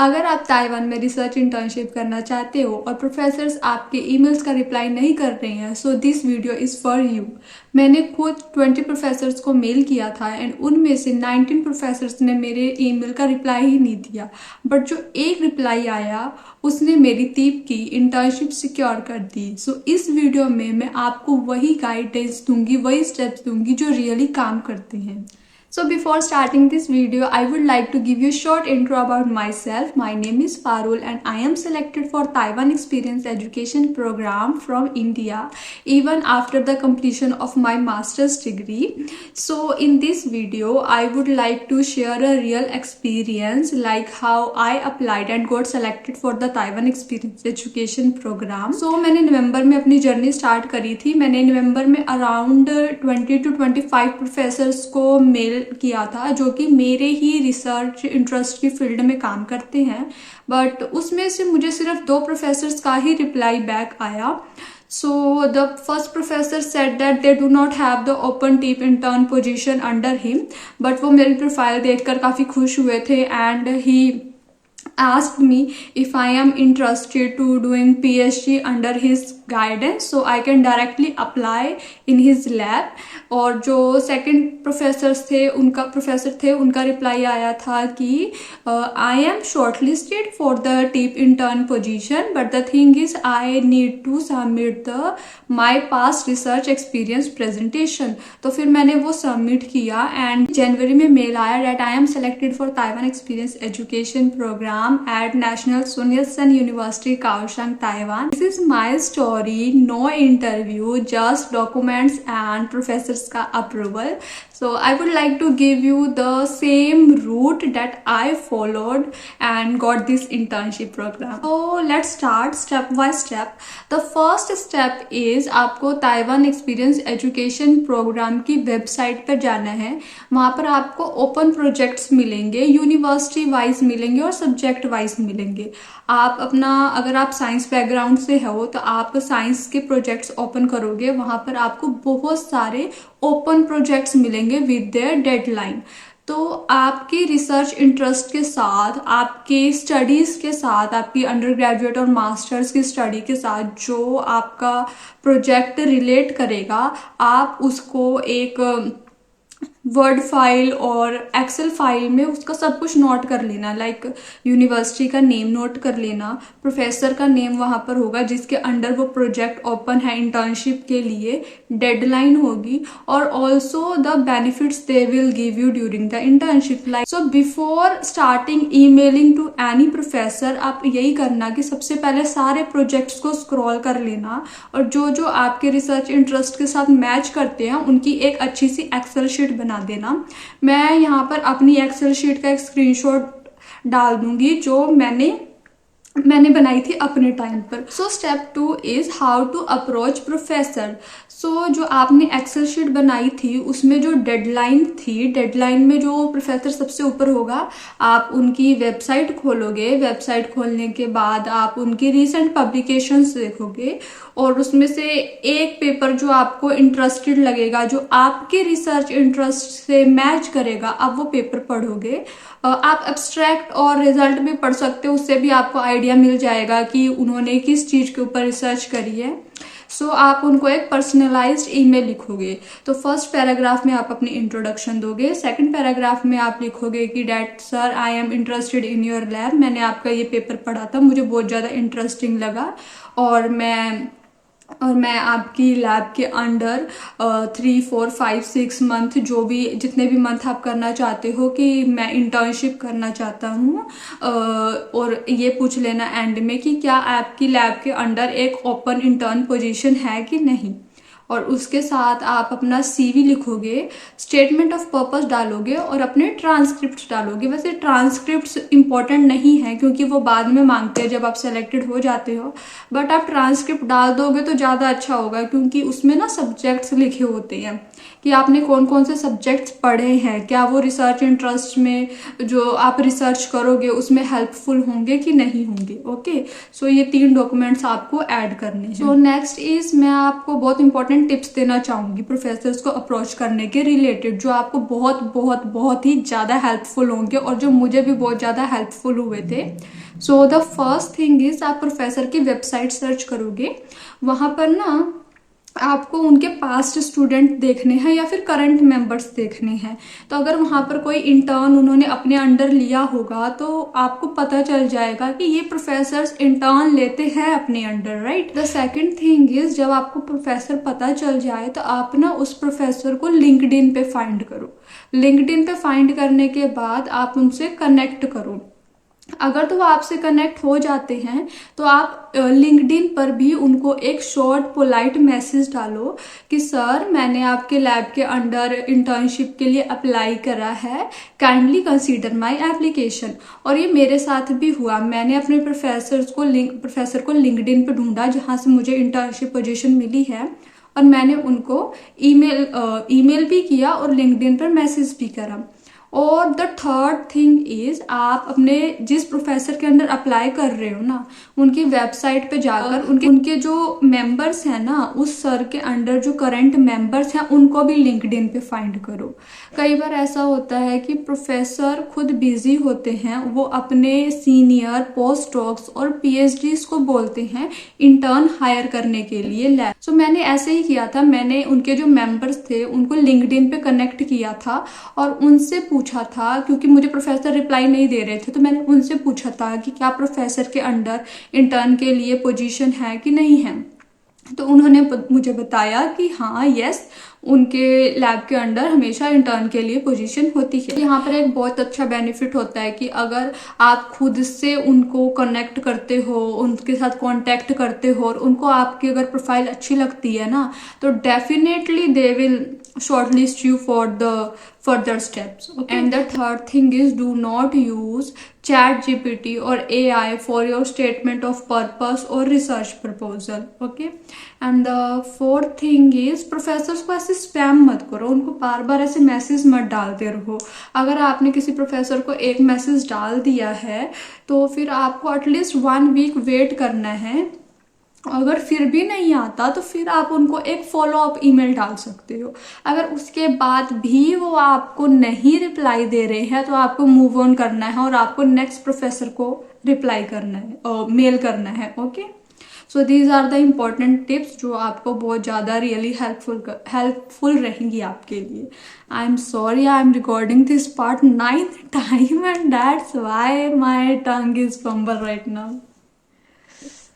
अगर आप ताइवान में रिसर्च इंटर्नशिप करना चाहते हो और प्रोफेसर्स आपके ईमेल्स का रिप्लाई नहीं कर रहे हैं, so this video is for you. मैंने खुद 20 प्रोफेसर्स को मेल किया था एंड उनमें से 19 प्रोफेसर्स ने मेरे ईमेल का रिप्लाई ही नहीं दिया, बट जो एक रिप्लाई आया उसने मेरी तीप की इंटर्नशिप सिक्योर कर दी। सो इस वीडियो में मैं आपको वही गाइडेंस दूंगी, वही स्टेप्स दूंगी जो रियली काम करते हैं। So before starting this video, I would like to give you a short intro about myself. My name is Parul and I am selected for Taiwan Experience Education Program from India even after the completion of my master's degree. So in this video, I would like to share a real experience like how I applied and got selected for the Taiwan Experience Education Program. So मैंने नवंबर में अपनी journey start करी थी। मैंने नवंबर में around 20 to 25 professors को mail किया था जो कि मेरे ही रिसर्च इंटरेस्ट की फील्ड में काम करते हैं, बट उसमें से मुझे सिर्फ 2 प्रोफेसर्स का ही रिप्लाई बैक आया। सो the first professor said that they do not have the open tip intern position under him, but वो मेरी प्रोफाइल देखकर काफ़ी खुश हुए थे and he asked me if I am interested to doing PhD under his guidance, so I can directly apply in his lab. और जो second professor थे उनका रिप्लाई आया था कि I am shortlisted for the TEEP intern position, but the thing is I need to submit the my past research experience presentation. तो फिर मैंने वो सबमिट किया एंड जनवरी में मेल आया that I am selected for Taiwan Experience Education Program at National Sun Yat-sen University, Kaohsiung, Taiwan. This is my story, no interview, just documents and professors का approval. So I would like to give you the same route that I followed and got this internship program. So let's start step by step. The first step is आपको Taiwan experience education programme की website पर जाना है। वहाँ पर आपको open projects मिलेंगे, university wise मिलेंगे और सब्जेक्ट वाइज मिलेंगे। आप अपना अगर आप साइंस बैकग्राउंड से हो तो आप साइंस के प्रोजेक्ट्स ओपन करोगे, वहाँ पर आपको बहुत सारे ओपन प्रोजेक्ट्स मिलेंगे विद देयर डेडलाइन। तो आपके रिसर्च इंटरेस्ट के साथ, आपके स्टडीज़ के साथ, आपकी अंडर ग्रेजुएट और मास्टर्स की स्टडी के साथ जो आपका प्रोजेक्ट रिलेट करेगा, आप उसको एक वर्ड फाइल और एक्सेल फाइल में उसका सब कुछ नोट कर लेना। लाइक यूनिवर्सिटी का नेम नोट कर लेना, प्रोफेसर का नेम वहाँ पर होगा जिसके अंडर वो प्रोजेक्ट ओपन है इंटर्नशिप के लिए, डेडलाइन होगी और also the benefits they will give you during the internship. Like so before starting emailing to any professor, आप यही करना कि सबसे पहले सारे प्रोजेक्ट्स को स्क्रॉल कर लेना और जो आपके रिसर्च इंटरेस्ट के साथ मैच करते हैं उनकी एक अच्छी सी एक्सेल शीट बना देना। मैं यहाँ पर अपनी एक्सेल शीट का एक स्क्रीनशॉट डाल दूंगी जो मैंने बनाई थी अपने टाइम पर। So step 2 is how to approach professor. So जो आपने एक्सेल शीट बनाई थी उसमें जो डेडलाइन थी, डेडलाइन में जो प्रोफेसर सबसे ऊपर होगा, आप उनकी वेबसाइट खोलोगे। वेबसाइट खोलने के बाद आप उनकी रीसेंट पब्लिकेशंस देखोगे और उसमें से एक पेपर जो आपको इंटरेस्टेड लगेगा, जो आपके रिसर्च इंटरेस्ट से मैच करेगा, आप वो पेपर पढ़ोगे। आप एब्स्ट्रैक्ट और रिजल्ट भी पढ़ सकते हो, उससे भी आपको आइडिया मिल जाएगा कि उन्होंने किस चीज़ के ऊपर रिसर्च करी है। सो आप उनको एक पर्सनलाइज्ड ईमेल लिखोगे। तो फर्स्ट पैराग्राफ में आप अपनी इंट्रोडक्शन दोगे, सेकंड पैराग्राफ में आप लिखोगे कि that sir I am interested in your lab, मैंने आपका ये पेपर पढ़ा था, मुझे बहुत ज़्यादा इंटरेस्टिंग लगा और मैं आपकी लैब के अंडर 3, 4, 5, 6 मंथ जितने भी मंथ आप करना चाहते हो कि मैं इंटर्नशिप करना चाहता हूँ। और ये पूछ लेना एंड में कि क्या आपकी लैब के अंडर एक ओपन इंटर्न पोजीशन है कि नहीं। और उसके साथ आप अपना CV लिखोगे, स्टेटमेंट ऑफ पर्पस डालोगे और अपने ट्रांसक्रिप्ट डालोगे। वैसे ट्रांसक्रिप्ट्स इंपॉर्टेंट नहीं है क्योंकि वो बाद में मांगते हैं जब आप सेलेक्टेड हो जाते हो, बट आप ट्रांसक्रिप्ट डाल दोगे तो ज़्यादा अच्छा होगा क्योंकि उसमें ना सब्जेक्ट्स लिखे होते हैं कि आपने कौन कौन से सब्जेक्ट्स पढ़े हैं, क्या वो रिसर्च इंटरेस्ट में जो आप रिसर्च करोगे उसमें हेल्पफुल होंगे कि नहीं होंगे। ओके, सो ये 3 डॉक्यूमेंट्स आपको ऐड करने हैं। सो नेक्स्ट इज मैं आपको बहुत इंपॉर्टेंट इंपॉर्टेंट टिप्स देना चाहूंगी प्रोफेसर्स को अप्रोच करने के रिलेटेड, जो आपको बहुत बहुत बहुत ही ज़्यादा हेल्पफुल होंगे और जो मुझे भी बहुत ज़्यादा हेल्पफुल हुए थे। सो द फर्स्ट थिंग इज, आप प्रोफेसर की वेबसाइट सर्च करोगे, वहाँ पर ना आपको उनके पास्ट स्टूडेंट देखने हैं या फिर करंट मेंबर्स देखने हैं। तो अगर वहाँ पर कोई इंटर्न उन्होंने अपने अंडर लिया होगा तो आपको पता चल जाएगा कि ये प्रोफेसर्स इंटर्न लेते हैं अपने under, right. The second thing is, जब आपको प्रोफेसर पता चल जाए तो आप ना उस प्रोफेसर को लिंक्डइन पे फाइंड करो। लिंक्डइन पे फाइंड करने के बाद आप उनसे कनेक्ट करो। अगर तो वो आपसे कनेक्ट हो जाते हैं तो आप लिंक्डइन पर भी उनको एक शॉर्ट पोलाइट मैसेज डालो कि सर, मैंने आपके लैब के अंडर इंटर्नशिप के लिए अप्लाई करा है, काइंडली कंसीडर माय एप्लीकेशन। और ये मेरे साथ भी हुआ, मैंने अपने प्रोफेसर को लिंक्डइन पर ढूंढा जहाँ से मुझे इंटर्नशिप पोजीशन मिली है, और मैंने उनको ईमेल भी किया और लिंक्डइन पर मैसेज भी करा। और द थर्ड थिंग इज, आप अपने जिस प्रोफेसर के अंदर अप्लाई कर रहे हो ना, उनकी वेबसाइट पे जाकर उनके जो मेंबर्स हैं ना, उस सर के अंडर जो करंट मेंबर्स हैं उनको भी लिंक्डइन पे फाइंड करो। कई बार ऐसा होता है कि प्रोफेसर खुद बिजी होते हैं, वो अपने सीनियर, पोस्ट डॉक्स और पीएचडीज को बोलते हैं इंटर्न हायर करने के लिए लैब। सो मैंने ऐसे ही किया था, मैंने उनके जो मेंबर्स थे उनको लिंक्डइन पे कनेक्ट किया था और उनसे पूछा था, क्योंकि मुझे प्रोफेसर रिप्लाई नहीं दे रहे थे, तो मैंने उनसे पूछा था कि क्या प्रोफेसर के अंडर इंटर्न के लिए पोजीशन है कि नहीं है। तो उन्होंने मुझे बताया कि हाँ, यस, उनके लैब के अंडर हमेशा इंटर्न के लिए पोजीशन होती है। यहाँ पर एक बहुत अच्छा बेनिफिट होता है कि अगर आप खुद से उनको कनेक्ट करते हो, उनके साथ कांटेक्ट करते हो और उनको आपकी अगर प्रोफाइल अच्छी लगती है ना, तो definitely they will shortlist you for the further steps. Okay. And the third thing is, do not use ChatGPT or AI for your statement of purpose or research proposal. Okay. And the fourth thing is, professors को ऐसे spam मत करो, उनको बार बार ऐसे message मत डालते रहो। अगर आपने किसी प्रोफेसर को एक मैसेज डाल दिया है तो फिर आपको एटलीस्ट 1 वीक वेट करना है। अगर फिर भी नहीं आता तो फिर आप उनको एक फॉलो अप ईमेल डाल सकते हो। अगर उसके बाद भी वो आपको नहीं रिप्लाई दे रहे हैं तो आपको मूव ऑन करना है और आपको नेक्स्ट प्रोफेसर को रिप्लाई करना है और मेल करना है। Okay, so these are the important tips जो आपको बहुत ज़्यादा रियली हेल्पफुल रहेंगी आपके लिए। I am sorry, I am recording this part 9th time and that's why my tongue is fumble right now.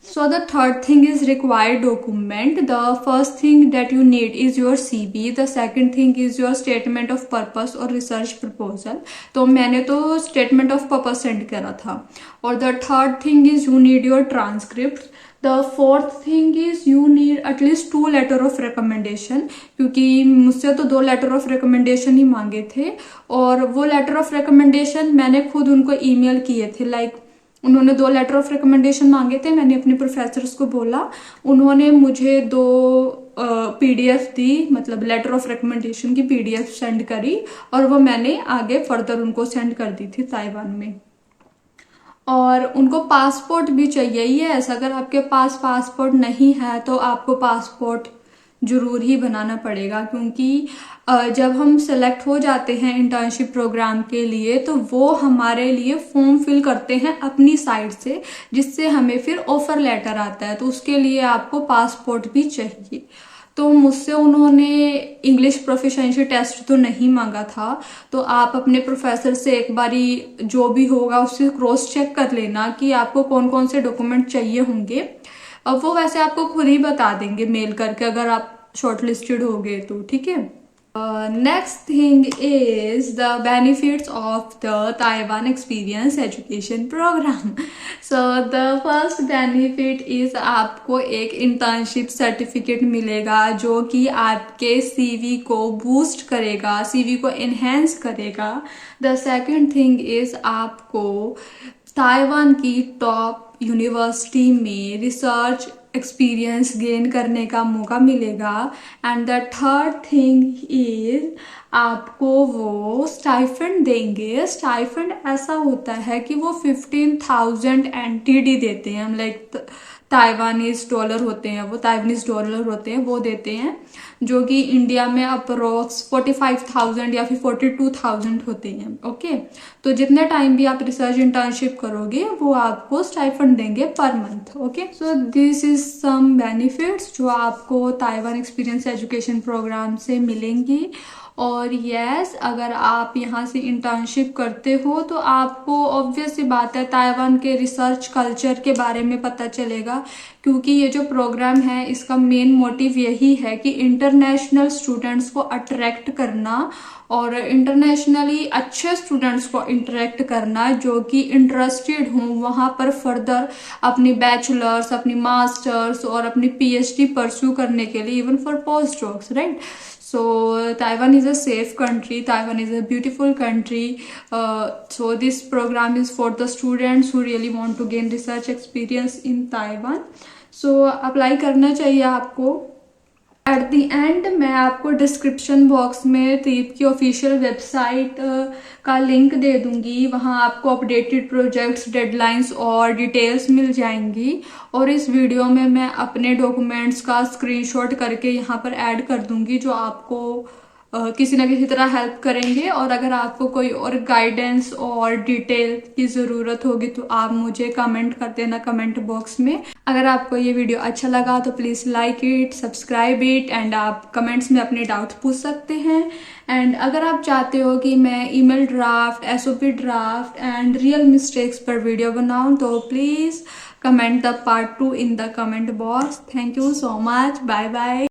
So the third thing is required document. The first thing that you need is your CV. The second thing is your statement of purpose or research proposal. तो मैंने तो statement of purpose send करा था. और the third thing is you need your transcripts. The fourth thing is you need at least 2 letter of recommendation, क्योंकि मुझसे तो 2 letter of recommendation ही मांगे थे और वो letter of recommendation मैंने खुद उनको email किए थे। like उन्होंने 2 लेटर ऑफ रिकमेंडेशन मांगे थे, मैंने अपने प्रोफेसर्स को बोला, उन्होंने मुझे 2 पीडीएफ दी, मतलब लेटर ऑफ रिकमेंडेशन की पीडीएफ सेंड करी और वो मैंने आगे फर्दर उनको सेंड कर दी थी ताइवान में। और उनको पासपोर्ट भी चाहिए ही है ऐसा, अगर आपके पास पासपोर्ट नहीं है तो आपको पासपोर्ट जरूर ही बनाना पड़ेगा, क्योंकि जब हम सेलेक्ट हो जाते हैं इंटर्नशिप प्रोग्राम के लिए तो वो हमारे लिए फॉर्म फिल करते हैं अपनी साइड से, जिससे हमें फिर ऑफर लेटर आता है, तो उसके लिए आपको पासपोर्ट भी चाहिए। तो मुझसे उन्होंने इंग्लिश प्रोफिशिएंसी टेस्ट तो नहीं मांगा था, तो आप अपने प्रोफेसर से एक बारी जो भी होगा उससे क्रॉस चेक कर लेना कि आपको कौन कौन से डॉक्यूमेंट चाहिए होंगे। अब वो वैसे आपको खुद ही बता देंगे मेल करके अगर आप शॉर्टलिस्टेड हो गए तो, ठीक है। Next thing is the benefits of the Taiwan experience education program. So the first benefit is आपको एक इंटर्नशिप सर्टिफिकेट मिलेगा जो कि आपके सीवी को बूस्ट करेगा, सीवी को एनहेंस करेगा। द सेकंड थिंग इज आपको ताइवान की टॉप यूनिवर्सिटी में रिसर्च एक्सपीरियंस गेन करने का मौका मिलेगा। And the third thing is आपको वो स्टाइफंड देंगे। स्टाइफंड ऐसा होता है कि वो 15,000 NTD देते हैं, लाइक ताइवानीज डॉलर होते हैं, वो ताइवानीज डॉलर होते हैं, वो देते हैं, जो कि इंडिया में अप्रोक्स 45,000 या फिर 42,000 होते हैं। ओके, तो जितने टाइम भी आप रिसर्च इंटर्नशिप करोगे वो आपको स्टाइपेंड देंगे per month. Okay, so this is some benefits जो आपको ताइवान एक्सपीरियंस एजुकेशन प्रोग्राम से मिलेंगी। और यस, अगर आप यहाँ से इंटर्नशिप करते हो तो आपको ऑब्वियस सी बात है ताइवान के रिसर्च कल्चर के बारे में पता चलेगा, क्योंकि ये जो प्रोग्राम है इसका मेन मोटिव यही है कि इंटरनेशनल स्टूडेंट्स को अट्रैक्ट करना और इंटरनेशनली अच्छे स्टूडेंट्स को इंटरेक्ट करना जो कि इंटरेस्टेड हों वहाँ पर फर्दर अपनी बैचलर्स, अपनी मास्टर्स और अपनी पीएचडी परस्यू करने के लिए, even for post docs, right. So Taiwan is a safe country. Taiwan is a beautiful country. So this program is for the students who really want to gain research experience in Taiwan. So apply करना चाहिए आपको। At the and मैं आपको description box में तीप की official website का link दे दूंगी, वहाँ आपको अपडेटेड प्रोजेक्ट्स, डेडलाइंस और डिटेल्स मिल जाएंगी। और इस वीडियो में मैं अपने डॉक्यूमेंट्स का स्क्रीनशॉट करके यहाँ पर ऐड कर दूंगी जो आपको किसी न किसी तरह हेल्प करेंगे। और अगर आपको कोई और गाइडेंस और डिटेल की ज़रूरत होगी तो आप मुझे कमेंट कर देना कमेंट बॉक्स में। अगर आपको ये वीडियो अच्छा लगा तो please like it, subscribe it and आप कमेंट्स में अपने डाउट्स पूछ सकते हैं। एंड अगर आप चाहते हो कि मैं email draft, SOP draft and real mistakes पर वीडियो बनाऊं तो please comment the part 2 in the comment box. Thank you so much, bye bye.